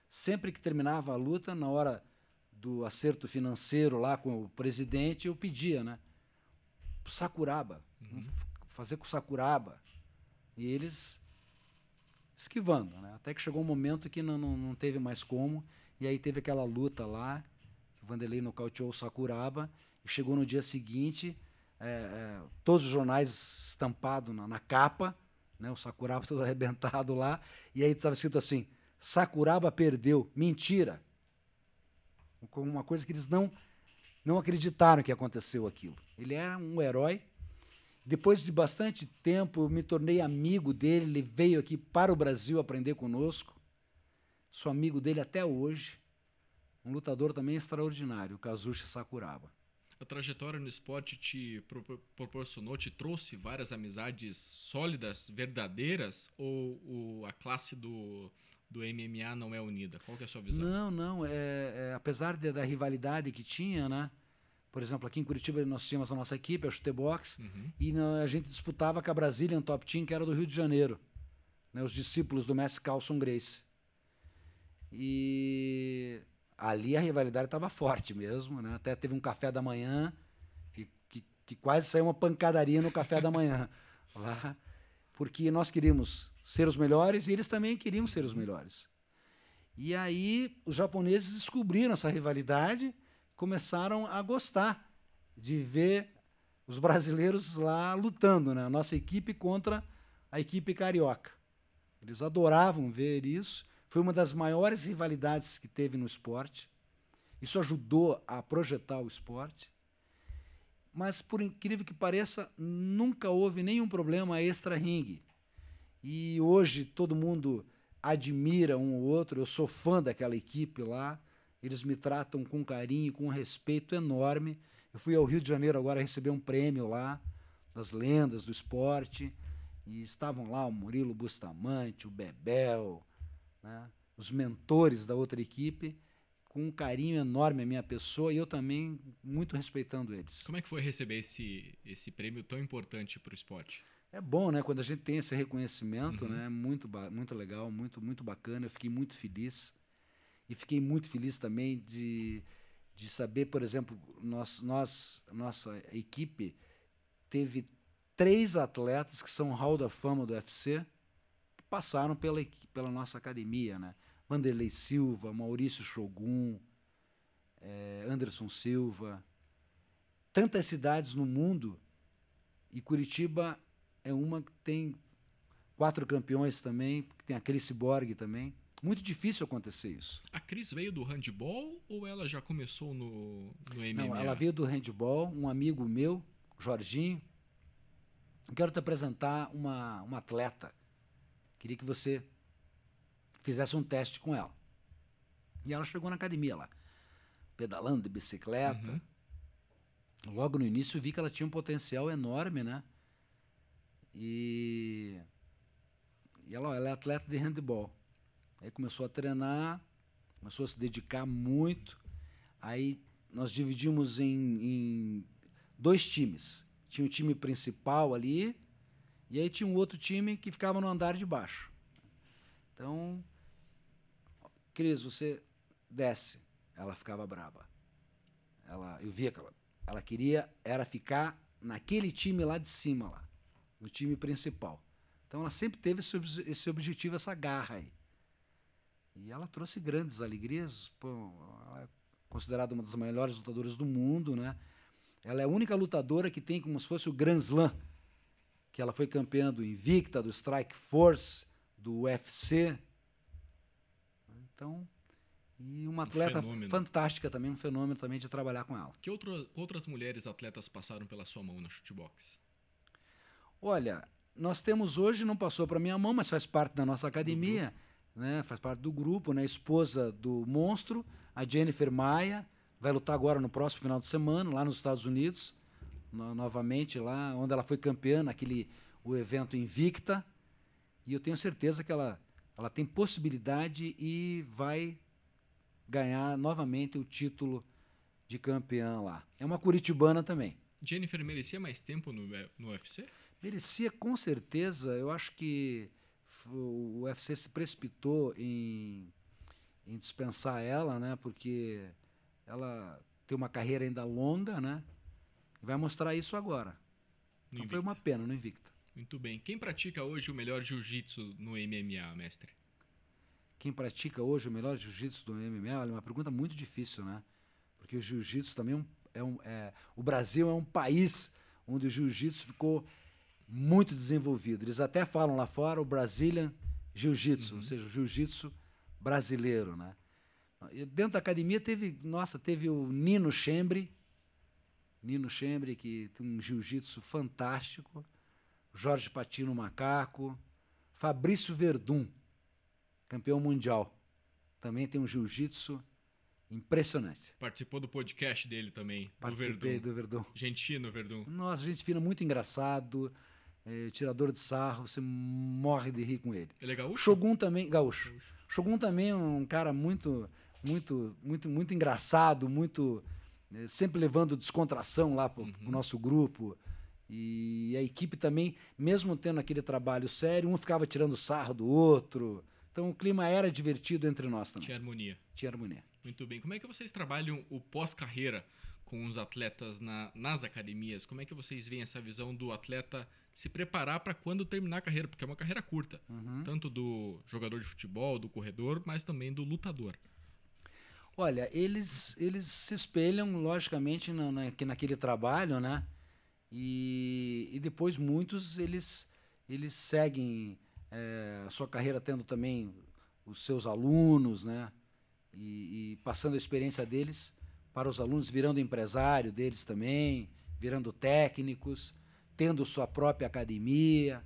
sempre que terminava a luta, na hora do acerto financeiro lá com o presidente, eu pedia, né? Sakuraba. Fazer com o Sakuraba. E eles esquivando, né? Até que chegou um momento que não teve mais como. E aí teve aquela luta lá, que o Vanderlei nocauteou o Sakuraba. E chegou no dia seguinte, todos os jornais estampados na capa, né? O Sakuraba todo arrebentado lá. E aí estava escrito assim, Sakuraba perdeu. Mentira! Uma coisa que eles não acreditaram que aconteceu aquilo. Ele era um herói. Depois de bastante tempo, eu me tornei amigo dele. Ele veio aqui para o Brasil aprender conosco. Sou amigo dele até hoje. Um lutador também extraordinário, o Kazushi Sakuraba. A trajetória no esporte te proporcionou, te trouxe várias amizades sólidas, verdadeiras? Ou a classe do MMA não é unida? Qual que é a sua visão? Não. Apesar da rivalidade que tinha, né? Por exemplo, aqui em Curitiba nós tínhamos a nossa equipe, a Chutebox, e a gente disputava com a Brazilian Top Team, que era do Rio de Janeiro, né? Os discípulos do mestre Carlson Gracie. E ali a rivalidade estava forte mesmo, né? Até teve um café da manhã, que quase saiu uma pancadaria no café da manhã, lá, porque nós queríamos ser os melhores e eles também queriam ser os melhores. E aí os japoneses descobriram essa rivalidade, começaram a gostar de ver os brasileiros lá lutando, né? A nossa equipe contra a equipe carioca. Eles adoravam ver isso. Foi uma das maiores rivalidades que teve no esporte. Isso ajudou a projetar o esporte. Mas, por incrível que pareça, nunca houve nenhum problema extra-ringue. E hoje todo mundo admira um ou outro. Eu sou fã daquela equipe lá. Eles me tratam com carinho, com um respeito enorme. Eu fui ao Rio de Janeiro agora receber um prêmio lá, das lendas do esporte. E estavam lá o Murilo Bustamante, o Bebel, né, os mentores da outra equipe, com um carinho enorme à minha pessoa e eu também muito respeitando eles. Como é que foi receber esse prêmio tão importante para o esporte? É bom, né? Quando a gente tem esse reconhecimento, né? Muito legal, muito bacana. Eu fiquei muito feliz. E fiquei muito feliz também de saber, por exemplo, nossa equipe teve 3 atletas que são Hall da Fama do UFC, que passaram pela nossa academia, né? Vanderlei Silva, Maurício Shogun, Anderson Silva. Tantas cidades no mundo, e Curitiba é uma que tem 4 campeões também, tem a Cris Borg também. Muito difícil acontecer isso. A Cris veio do handball ou ela já começou no MMA? Não, ela veio do handball, um amigo meu, Jorginho. Eu quero te apresentar uma atleta. Queria que você fizesse um teste com ela. E ela chegou na academia lá, pedalando de bicicleta. Logo no início eu vi que ela tinha um potencial enorme, né? E ela é atleta de handball. Aí começou a treinar, começou a se dedicar muito. Aí nós dividimos em 2 times. Tinha o time principal ali, e aí tinha um outro time que ficava no andar de baixo. Então, Cris, você desce. Ela ficava brava. Eu via que ela queria era ficar naquele time lá de cima, lá, no time principal. Então ela sempre teve esse objetivo, essa garra aí. E ela trouxe grandes alegrias. Pô, ela é considerada uma das melhores lutadoras do mundo, né? Ela é a única lutadora que tem como se fosse o Grand Slam, que ela foi campeã do Invicta, do Strike Force, do UFC. Então, e uma atleta fantástica também, um fenômeno também de trabalhar com ela. Que outras mulheres atletas passaram pela sua mão na Chutebox? Olha, nós temos hoje, não passou para minha mão, mas faz parte da nossa academia, né? Faz parte do grupo, né? Esposa do monstro, a Jennifer Maia, vai lutar agora no próximo final de semana, lá nos Estados Unidos, novamente lá, onde ela foi campeã, o evento Invicta, e eu tenho certeza que ela tem possibilidade e vai ganhar novamente o título de campeã lá. É uma curitibana também. Jennifer merecia mais tempo no UFC? Merecia, com certeza. Eu acho que o UFC se precipitou em dispensar ela, né? Porque ela tem uma carreira ainda longa, né? E vai mostrar isso agora. Então foi uma pena no Invicta. Muito bem. Quem pratica hoje o melhor jiu-jitsu no MMA, mestre? Quem pratica hoje o melhor jiu-jitsu do MMA? É uma pergunta muito difícil, né? Porque o jiu-jitsu também o Brasil é um país onde o jiu-jitsu ficou muito desenvolvido. Eles até falam lá fora o Brazilian Jiu-Jitsu, ou seja, o jiu-jitsu brasileiro, né? E dentro da academia teve o Nino Chembre, que tem um jiu-jitsu fantástico, Jorge Patino Macaco, Fabrício Verdun, campeão mundial, também tem um jiu-jitsu impressionante. Participou do podcast dele também, Participei do Verdun. Gente fina, Verdun. Nossa, gente fina, muito engraçado, tirador de sarro, você morre de rir com ele. Ele é gaúcho? Shogun também, gaúcho. Shogun também é um cara muito engraçado, sempre levando descontração lá pro nosso grupo. E a equipe também, mesmo tendo aquele trabalho sério, um ficava tirando sarro do outro. Então o clima era divertido entre nós também. Tinha harmonia. Tinha harmonia. Muito bem. Como é que vocês trabalham o pós-carreira com os atletas nas academias? Como é que vocês veem essa visão do atleta se preparar para quando terminar a carreira? Porque é uma carreira curta, tanto do jogador de futebol, do corredor, mas também do lutador. Olha, eles se espelham, logicamente, naquele trabalho, né? E depois muitos eles seguem a sua carreira tendo também os seus alunos, né? E passando a experiência deles para os alunos, virando empresário deles também, virando técnicos, tendo sua própria academia,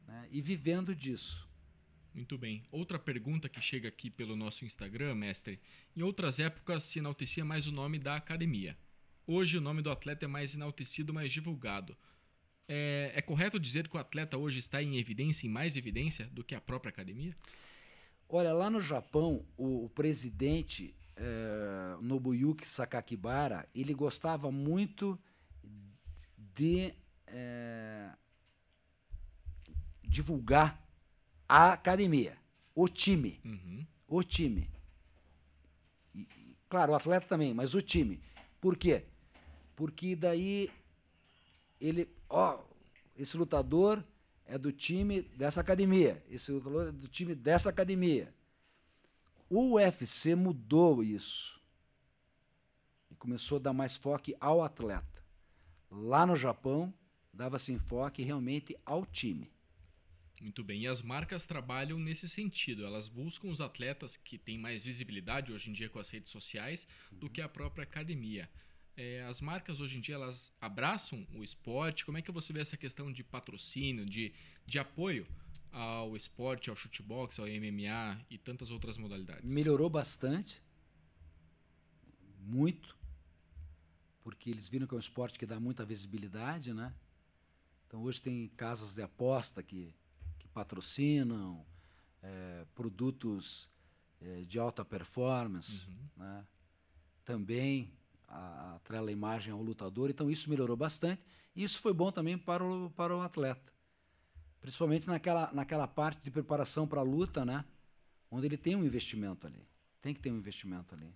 né? E vivendo disso. Muito bem. Outra pergunta que chega aqui pelo nosso Instagram, mestre. Em outras épocas se enaltecia mais o nome da academia. Hoje o nome do atleta é mais enaltecido, mais divulgado. É correto dizer que o atleta hoje está em mais evidência do que a própria academia? Olha, lá no Japão, o presidente Nobuyuki Sakakibara, ele gostava muito de divulgar a academia, o time. O time. Claro, o atleta também, mas o time. Por quê? Porque daí esse lutador é do time dessa academia, esse lutador é do time dessa academia. O UFC mudou isso e começou a dar mais foco ao atleta. Lá no Japão, dava-se enfoque realmente ao time. Muito bem. E as marcas trabalham nesse sentido. Elas buscam os atletas que têm mais visibilidade hoje em dia com as redes sociais do que a própria academia. As marcas hoje em dia elas abraçam o esporte. Como é que você vê essa questão de patrocínio, de apoio ao esporte, ao chutebox, ao MMA e tantas outras modalidades? Melhorou bastante, muito, porque eles viram que é um esporte que dá muita visibilidade, né? Então hoje tem casas de aposta que patrocinam produtos de alta performance, né? Também atrela a imagem ao lutador, então isso melhorou bastante e isso foi bom também para o atleta, principalmente naquela parte de preparação para a luta, né? Onde ele tem um investimento ali, tem que ter um investimento ali.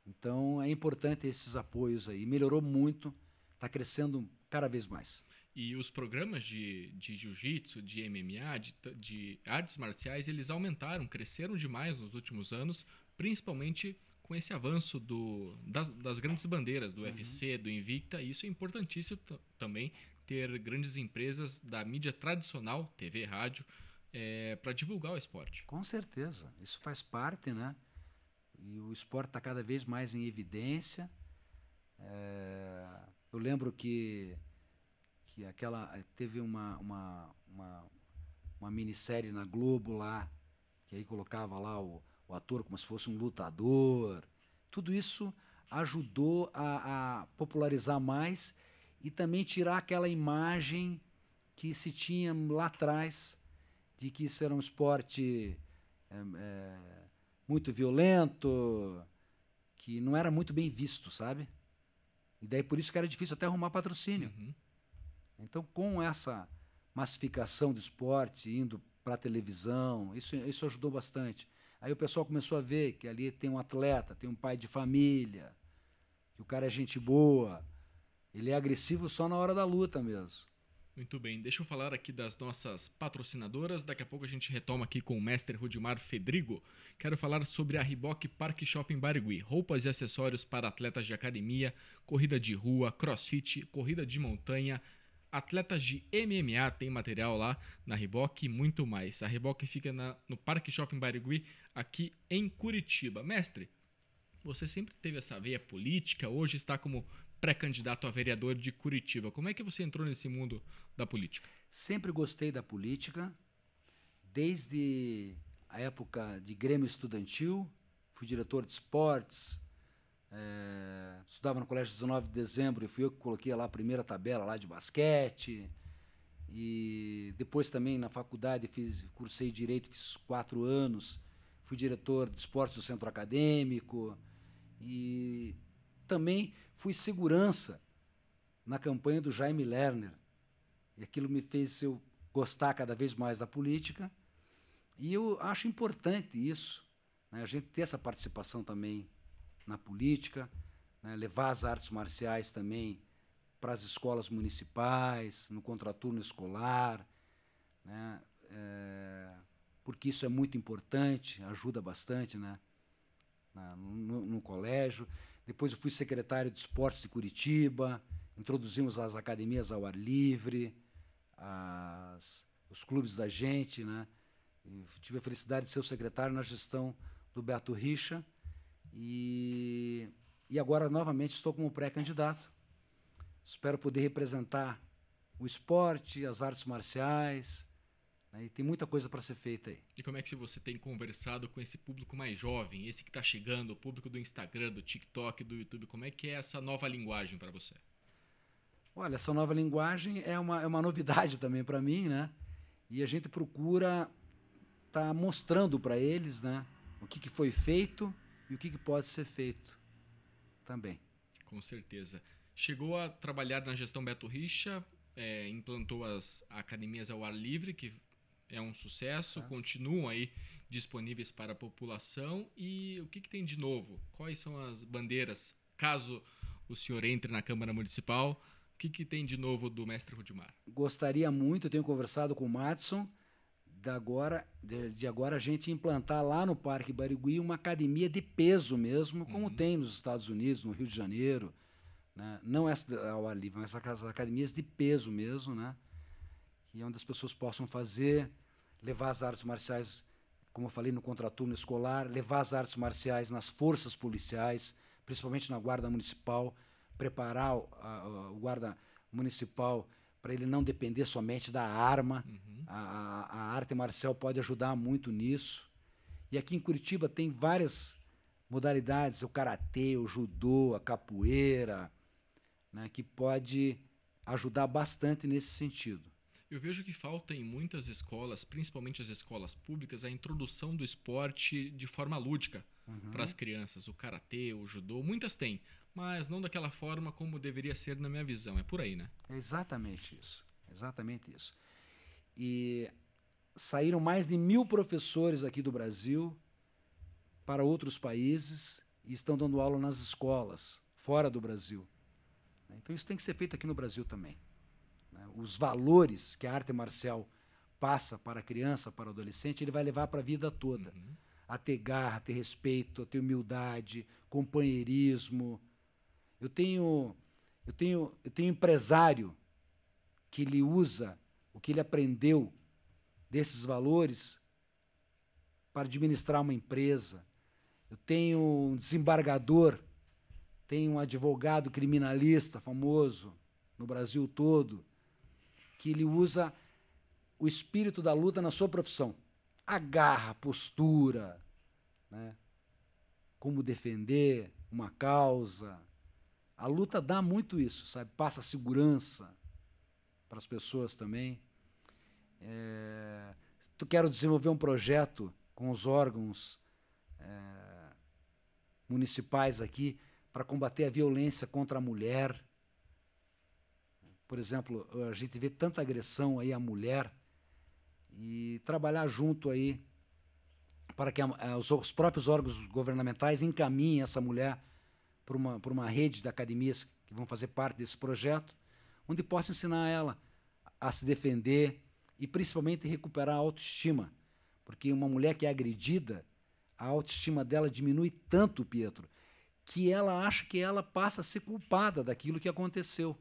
Então é importante esses apoios aí, melhorou muito, está crescendo cada vez mais. E os programas de jiu-jitsu, de MMA, de artes marciais, eles aumentaram, cresceram demais nos últimos anos, principalmente com esse avanço das grandes bandeiras, do UFC, do Invicta. E isso é importantíssimo também, ter grandes empresas da mídia tradicional, TV, rádio, para divulgar o esporte. Com certeza, isso faz parte, né? E o esporte está cada vez mais em evidência. Eu lembro que teve uma minissérie na Globo lá, que aí colocava lá o ator como se fosse um lutador. Tudo isso ajudou a popularizar mais e também tirar aquela imagem que se tinha lá atrás de que isso era um esporte muito violento, que não era muito bem visto, sabe? E daí por isso que era difícil até arrumar patrocínio. Uhum. Então, com essa massificação do esporte, indo para a televisão, isso ajudou bastante. Aí o pessoal começou a ver que ali tem um atleta, tem um pai de família, que o cara é gente boa, ele é agressivo só na hora da luta mesmo. Muito bem, deixa eu falar aqui das nossas patrocinadoras. Daqui a pouco a gente retoma aqui com o mestre Rudimar Fedrigo. Quero falar sobre a Reebok Park Shopping Barigui. Roupas e acessórios para atletas de academia, corrida de rua, crossfit, corrida de montanha, atletas de MMA, tem material lá na Reebok e muito mais. A Reebok fica no Park Shopping Barigui, aqui em Curitiba. Mestre, você sempre teve essa veia política, hoje está como pré-candidato a vereador de Curitiba. Como é que você entrou nesse mundo da política? Sempre gostei da política, desde a época de Grêmio Estudantil, fui diretor de esportes, estudava no Colégio 19 de Dezembro e fui eu que coloquei lá a primeira tabela lá de basquete. E depois também na faculdade cursei Direito, fiz 4 anos, fui diretor de esportes do Centro Acadêmico e também fui segurança na campanha do Jaime Lerner. E aquilo me fez eu gostar cada vez mais da política. E eu acho importante isso, né, a gente ter essa participação também na política, né, levar as artes marciais também para as escolas municipais, no contraturno escolar, né, porque isso é muito importante, ajuda bastante, né, no colégio. Depois eu fui secretário de esportes de Curitiba, introduzimos as academias ao ar livre, os clubes da gente, né? Tive a felicidade de ser o secretário na gestão do Beto Richa e agora novamente estou como pré-candidato. Espero poder representar o esporte, as artes marciais, né? E tem muita coisa para ser feita aí. E como é que você tem conversado com esse público mais jovem, esse que está chegando, o público do Instagram, do TikTok, do YouTube? Como é que é essa nova linguagem para você? Olha, essa nova linguagem é uma novidade também para mim, né? E a gente procura estar mostrando para eles, né, o que foi feito e o que pode ser feito também. Com certeza. Chegou a trabalhar na gestão Beto Richa, implantou as academias ao ar livre, que é um sucesso, continuam aí disponíveis para a população. E o que tem de novo? Quais são as bandeiras? Caso o senhor entre na Câmara Municipal, o que tem de novo do mestre Rudimar? Gostaria muito, eu tenho conversado com o Madison, de agora a gente implantar lá no Parque Barigui uma academia de peso mesmo, como tem nos Estados Unidos, no Rio de Janeiro, né? Não essa ao ar livre, mas as academias de peso mesmo, né? Que é onde as pessoas possam fazer, levar as artes marciais, como eu falei, no contraturno escolar, levar as artes marciais nas forças policiais, principalmente na Guarda Municipal, preparar o Guarda Municipal para ele não depender somente da arma. A arte marcial pode ajudar muito nisso. E aqui em Curitiba tem várias modalidades, o karatê, o judô, a capoeira, né, que pode ajudar bastante nesse sentido. Eu vejo que falta em muitas escolas, principalmente as escolas públicas, a introdução do esporte de forma lúdica para as crianças. O karatê, o judô, muitas têm, mas não daquela forma como deveria ser na minha visão. É por aí, né? É exatamente isso. Exatamente isso. E saíram mais de 1000 professores aqui do Brasil para outros países e estão dando aula nas escolas, fora do Brasil. Então isso tem que ser feito aqui no Brasil também. Os valores que a arte marcial passa para a criança, para o adolescente, ele vai levar para a vida toda. A ter garra, a ter respeito, a ter humildade, companheirismo. Eu tenho empresário que ele usa o que ele aprendeu desses valores para administrar uma empresa. Eu tenho um desembargador, tenho um advogado criminalista famoso no Brasil todo, que ele usa o espírito da luta na sua profissão. A garra, a postura, né? Como defender uma causa. A luta dá muito isso, sabe? Passa segurança para as pessoas também. Quero desenvolver um projeto com os órgãos municipais aqui para combater a violência contra a mulher. Por exemplo, a gente vê tanta agressão aí à mulher e trabalhar junto aí para que os próprios órgãos governamentais encaminhem essa mulher para uma rede de academias que vão fazer parte desse projeto, onde possa ensinar ela a se defender e principalmente recuperar a autoestima, porque uma mulher que é agredida, a autoestima dela diminui tanto, Pietro, que ela acha que ela passa a ser culpada daquilo que aconteceu.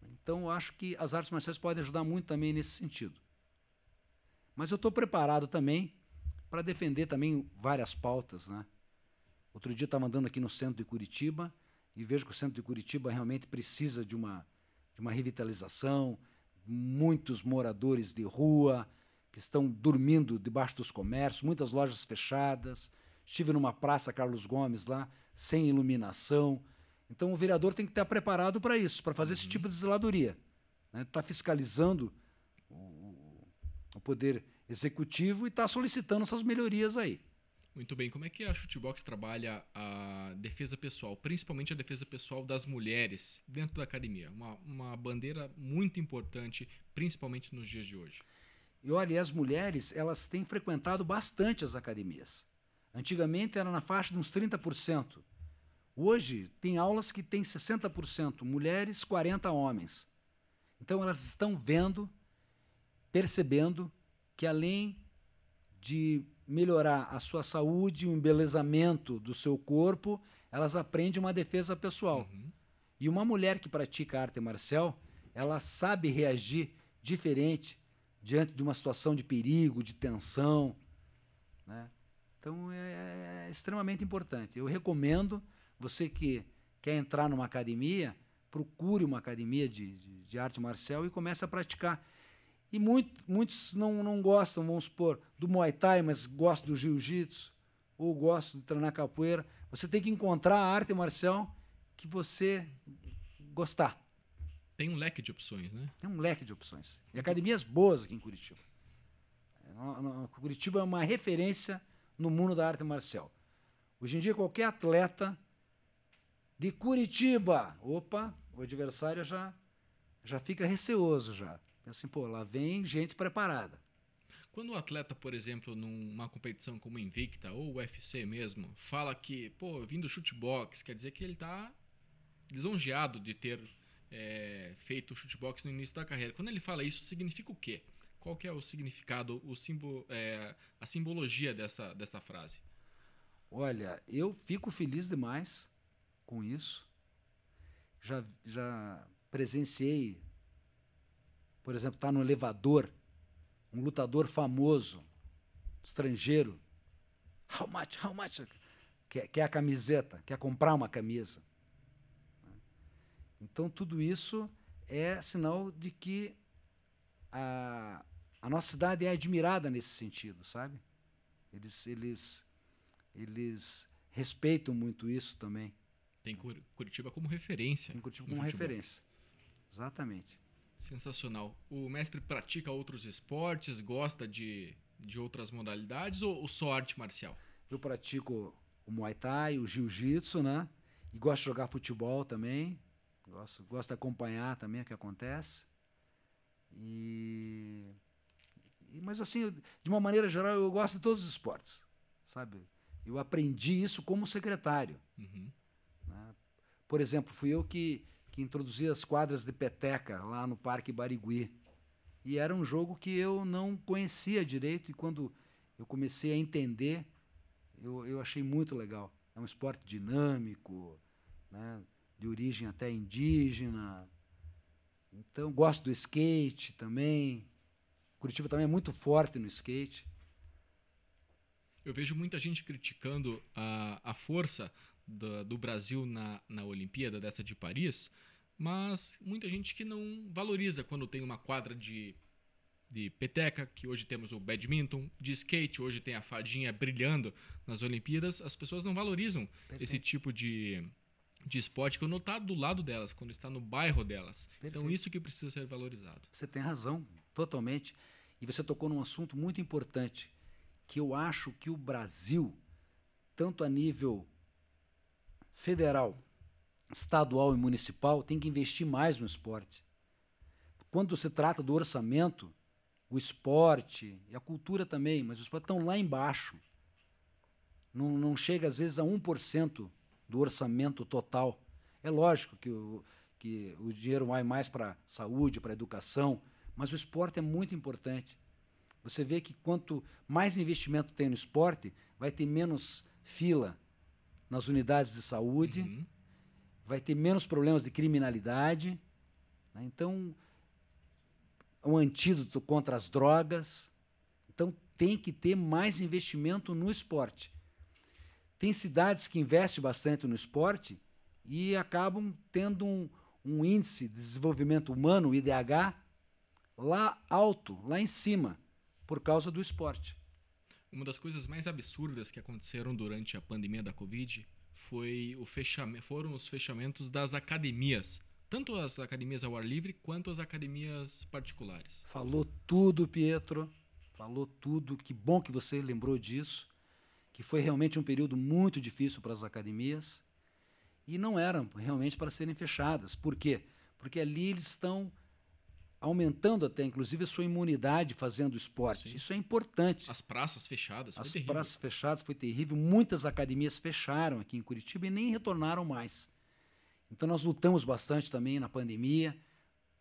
Então, eu acho que as artes marciais podem ajudar muito também nesse sentido. Mas eu estou preparado também para defender também várias pautas, né? Outro dia eu estava andando aqui no centro de Curitiba e vejo que o centro de Curitiba realmente precisa de uma revitalização, muitos moradores de rua que estão dormindo debaixo dos comércios, muitas lojas fechadas. Estive numa praça Carlos Gomes lá, sem iluminação. Então o vereador tem que estar preparado para isso, para fazer esse tipo de zeladoria, né? Está fiscalizando o poder executivo e está solicitando essas melhorias aí. Muito bem. Como é que a Chutebox trabalha a defesa pessoal, principalmente a defesa pessoal das mulheres dentro da academia? Uma bandeira muito importante, principalmente nos dias de hoje. E olha, as mulheres, elas têm frequentado bastante as academias. Antigamente era na faixa de uns 30%. Hoje tem aulas que tem 60% mulheres, 40% homens. Então elas estão vendo, percebendo que além de melhorar a sua saúde, o embelezamento do seu corpo, elas aprendem uma defesa pessoal. Uhum. E uma mulher que pratica arte marcial, ela sabe reagir diferente diante de uma situação de perigo, de tensão, né? Então é extremamente importante. Eu recomendo, você que quer entrar numa academia, procure uma academia de arte marcial e comece a praticar. E muitos não gostam, vamos supor, do Muay Thai, mas gostam do Jiu-Jitsu, ou gostam de treinar capoeira. Você tem que encontrar a arte marcial que você gostar. Tem um leque de opções, né? Tem um leque de opções. E academias boas aqui em Curitiba. Curitiba é uma referência no mundo da arte marcial. Hoje em dia, qualquer atleta de Curitiba, opa, o adversário já fica receoso já. Assim, pô, lá vem gente preparada. Quando o atleta, por exemplo, numa competição como Invicta ou UFC mesmo, fala que, pô, eu vim do chutebox, quer dizer que ele está lisonjeado de ter feito chutebox no início da carreira. Quando ele fala isso, significa o quê? Qual que é o significado, a simbologia dessa frase? Olha, eu fico feliz demais com isso. Já presenciei, por exemplo, estar no elevador, um lutador famoso, estrangeiro, how much, quer a camiseta, quer comprar uma camisa. Então, tudo isso é sinal de que a nossa cidade é admirada nesse sentido, sabe? Eles respeitam muito isso também. Tem Curitiba como referência. Tem Curitiba como referência, exatamente. Sensacional. O mestre pratica outros esportes, gosta de outras modalidades ou só arte marcial? Eu pratico o Muay Thai, o Jiu-Jitsu, né? E gosto de jogar futebol também. Gosto de acompanhar também o que acontece. Mas assim, de uma maneira geral, eu gosto de todos os esportes, sabe? Eu aprendi isso como secretário. Uhum. Né? Por exemplo, fui eu que introduzi as quadras de peteca lá no Parque Barigui. E era um jogo que eu não conhecia direito, e quando eu comecei a entender, eu achei muito legal. É um esporte dinâmico, né? De origem até indígena. Então, gosto do skate também. Curitiba também é muito forte no skate. Eu vejo muita gente criticando a força do Brasil na Olimpíada dessa de Paris, mas muita gente que não valoriza quando tem uma quadra de peteca, que hoje temos o badminton, de skate, hoje tem a fadinha brilhando nas Olimpíadas. As pessoas não valorizam esse tipo de esporte quando está do lado delas, quando está no bairro delas. Perfeito. Então isso que precisa ser valorizado. Você tem razão, totalmente. E você tocou num assunto muito importante, que eu acho que o Brasil, tanto a nível federal, estadual e municipal tem que investir mais no esporte. Quando se trata do orçamento, o esporte e a cultura também, mas os esportes estão lá embaixo. Não chega, às vezes, a 1% do orçamento total. É lógico que o dinheiro vai mais para a saúde, para a educação, mas o esporte é muito importante. Você vê que quanto mais investimento tem no esporte, vai ter menos fila nas unidades de saúde, vai ter menos problemas de criminalidade, né? Então, um antídoto contra as drogas. Então, tem que ter mais investimento no esporte. Tem cidades que investem bastante no esporte e acabam tendo um índice de desenvolvimento humano, o IDH, lá alto, lá em cima, por causa do esporte. Uma das coisas mais absurdas que aconteceram durante a pandemia da Covid foram os fechamentos das academias. Tanto as academias ao ar livre, quanto as academias particulares. Falou tudo, Pietro. Falou tudo. Que bom que você lembrou disso. Que foi realmente um período muito difícil para as academias. E não eram realmente para serem fechadas. Por quê? Porque ali eles estão aumentando até, inclusive, a sua imunidade fazendo esporte. Sim. Isso é importante. As praças fechadas, foi terrível. As praças fechadas foi terrível. Muitas academias fecharam aqui em Curitiba e nem retornaram mais. Então, nós lutamos bastante também na pandemia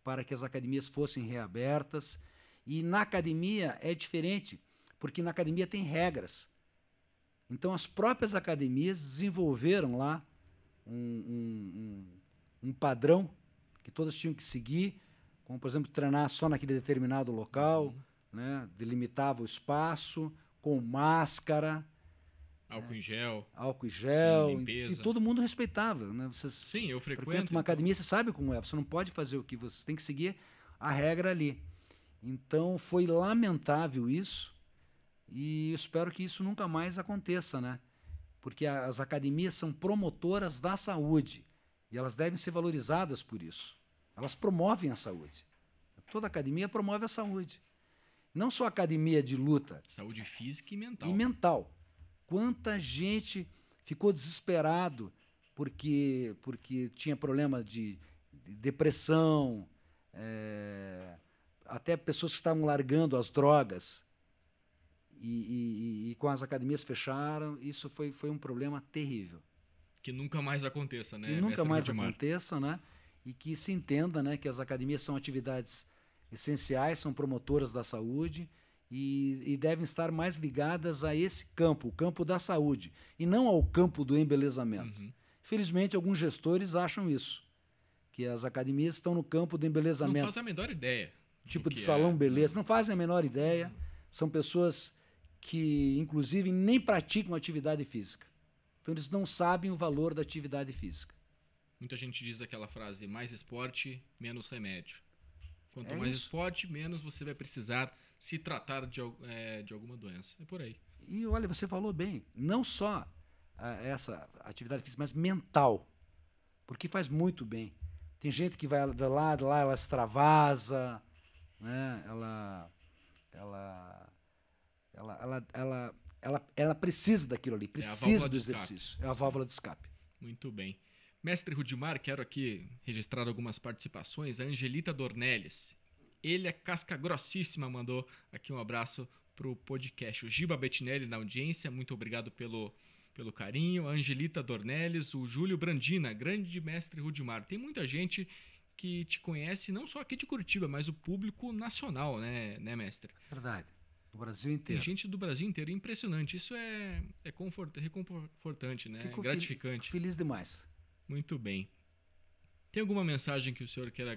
para que as academias fossem reabertas. E na academia é diferente, porque na academia tem regras. Então, as próprias academias desenvolveram lá um padrão que todas tinham que seguir, como, por exemplo, treinar só naquele determinado local, né? Delimitava o espaço, com máscara, álcool em gel. Álcool em gel. Limpeza. E todo mundo respeitava, né? Você Sim, eu frequenta uma academia, você sabe como é. Você não pode fazer o que você tem que seguir a regra ali. Então, foi lamentável isso e eu espero que isso nunca mais aconteça, né? Porque as academias são promotoras da saúde e elas devem ser valorizadas por isso. Elas promovem a saúde. Toda academia promove a saúde. Não só academia de luta. Saúde física e mental. E mental. Quanta gente ficou desesperado porque tinha problema de depressão, até pessoas que estavam largando as drogas e com as academias fecharam. Isso foi um problema terrível. Que nunca mais aconteça, né? Que nunca mais aconteça, né? E que se entenda, né, que as academias são atividades essenciais, são promotoras da saúde e devem estar mais ligadas a esse campo, o campo da saúde, e não ao campo do embelezamento. Felizmente, alguns gestores acham isso, que as academias estão no campo do embelezamento. Não fazem a menor ideia. Tipo de salão beleza, não fazem a menor ideia. São pessoas que, inclusive, nem praticam atividade física. Então, eles não sabem o valor da atividade física. Muita gente diz aquela frase, mais esporte, menos remédio. Quanto mais esporte, menos você vai precisar se tratar de alguma doença. É por aí. E olha, você falou bem, não só essa atividade física, mas mental, porque faz muito bem. Tem gente que vai de lá, ela extravasa, né? Ela precisa daquilo ali, precisa do exercício. É a válvula de escape. Muito bem. Mestre Rudimar, quero aqui registrar algumas participações. A Angelita Dornelles, ele é casca grossíssima, mandou aqui um abraço para o podcast. O Giba Bettinelli na audiência, muito obrigado pelo carinho. A Angelita Dornelles, o Júlio Brandina, grande mestre Rudimar. Tem muita gente que te conhece, não só aqui de Curitiba, mas o público nacional, né mestre? Verdade. O Brasil inteiro. Tem gente do Brasil inteiro. Impressionante. Isso é reconfortante, né? Gratificante. Fico feliz demais. Muito bem. Tem alguma mensagem que o senhor queira...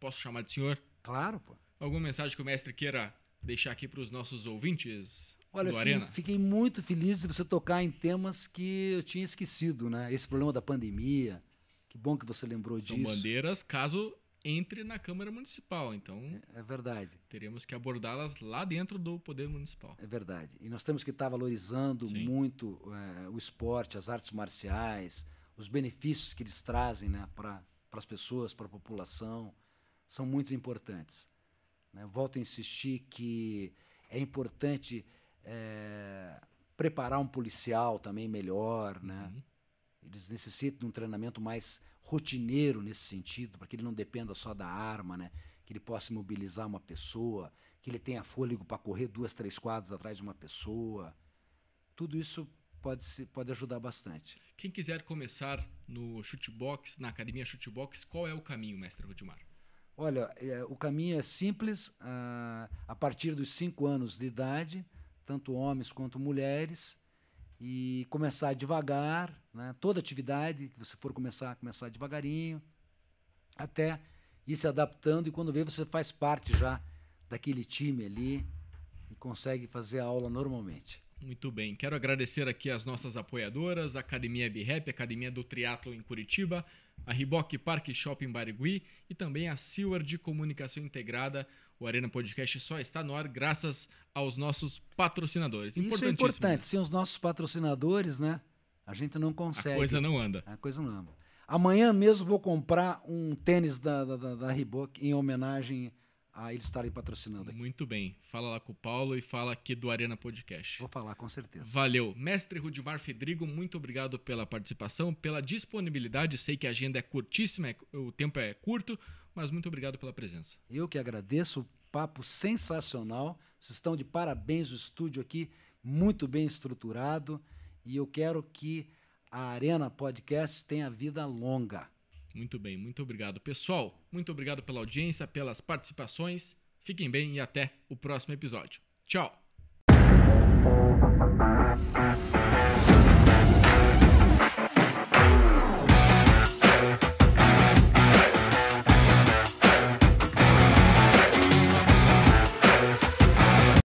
Posso chamar de senhor? Claro, pô. Alguma mensagem que o mestre queira deixar aqui para os nossos ouvintes do Arena? Olha, fiquei muito feliz de você tocar em temas que eu tinha esquecido, né? Esse problema da pandemia. Que bom que você lembrou disso. São bandeiras caso entre na Câmara Municipal, então... É verdade. Teremos que abordá-las lá dentro do Poder Municipal. É verdade. E nós temos que estar valorizando muito o esporte, as artes marciais, os benefícios que eles trazem, né, para as pessoas, para a população, são muito importantes. Né? Volto a insistir que é importante preparar um policial também melhor, né? eles necessitam de um treinamento mais rotineiro nesse sentido, para que ele não dependa só da arma, né? Que ele possa mobilizar uma pessoa, que ele tenha fôlego para correr 2, 3 quadras atrás de uma pessoa. Tudo isso pode ajudar bastante. Quem quiser começar no chutebox, na academia chutebox, qual é o caminho, mestre Rudimar? Olha, o caminho é simples. A partir dos 5 anos de idade, tanto homens quanto mulheres, e começar devagar, né? Toda atividade que você for começar devagarinho, até ir se adaptando, e quando vê, você faz parte já daquele time ali e consegue fazer a aula normalmente. Muito bem. Quero agradecer aqui as nossas apoiadoras, a Academia BRAP, Academia do Triatlo em Curitiba, a Riboc Parque Shopping Barigui e também a Seward de Comunicação Integrada. O Arena Podcast só está no ar graças aos nossos patrocinadores. Isso é importante. Sem os nossos patrocinadores, né, a gente não consegue. A coisa não anda. A coisa não anda. Amanhã mesmo vou comprar um tênis da Riboc em homenagem a eles estarem patrocinando aqui. Muito bem. Fala lá com o Paulo e fala aqui do Arena Podcast. Vou falar, com certeza. Valeu. Mestre Rudimar Fedrigo, muito obrigado pela participação, pela disponibilidade. Sei que a agenda é curtíssima, o tempo é curto, mas muito obrigado pela presença. Eu que agradeço, papo sensacional. Vocês estão de parabéns, o estúdio aqui muito bem estruturado, e eu quero que a Arena Podcast tenha vida longa. Muito bem, muito obrigado. Pessoal, muito obrigado pela audiência, pelas participações. Fiquem bem e até o próximo episódio. Tchau!